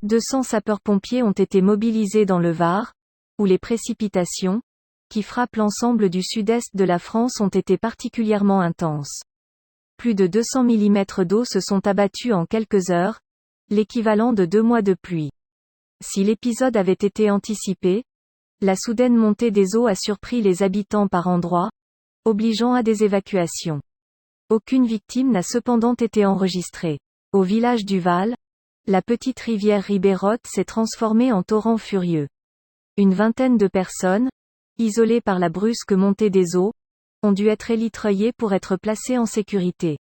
200 sapeurs-pompiers ont été mobilisés dans le Var, où les précipitations, qui frappent l'ensemble du sud-est de la France ont été particulièrement intenses. Plus de 200 mm d'eau se sont abattus en quelques heures, l'équivalent de 2 mois de pluie. Si l'épisode avait été anticipé, la soudaine montée des eaux a surpris les habitants par endroits, obligeant à des évacuations. Aucune victime n'a cependant été enregistrée. Au village du Val, la petite rivière Ribérotte s'est transformée en torrent furieux. Une vingtaine de personnes, isolées par la brusque montée des eaux, ont dû être élitreillées pour être placées en sécurité.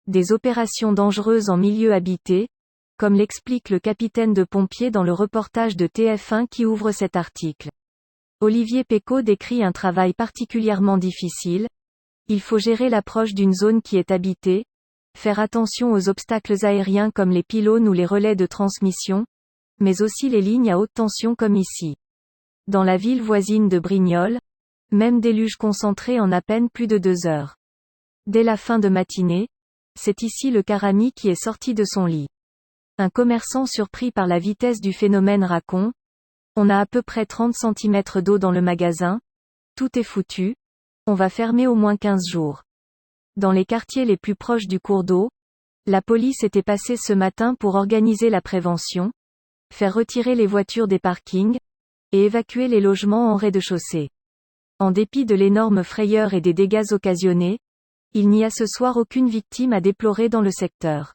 Des opérations dangereuses en milieu habité, comme l'explique le capitaine de pompiers dans le reportage de TF1 qui ouvre cet article. Olivier Pécaud décrit un travail particulièrement difficile. Il faut gérer l'approche d'une zone qui est habitée, faire attention aux obstacles aériens comme les pylônes ou les relais de transmission, mais aussi les lignes à haute tension comme ici. Dans la ville voisine de Brignoles, même déluge concentré en à peine plus de 2 heures. Dès la fin de matinée, c'est ici le Carami qui est sorti de son lit. Un commerçant surpris par la vitesse du phénomène raconte: on a à peu près 30 cm d'eau dans le magasin, tout est foutu, on va fermer au moins 15 jours. Dans les quartiers les plus proches du cours d'eau, la police était passée ce matin pour organiser la prévention, faire retirer les voitures des parkings, et évacuer les logements en rez-de-chaussée. En dépit de l'énorme frayeur et des dégâts occasionnés, il n'y a ce soir aucune victime à déplorer dans le secteur.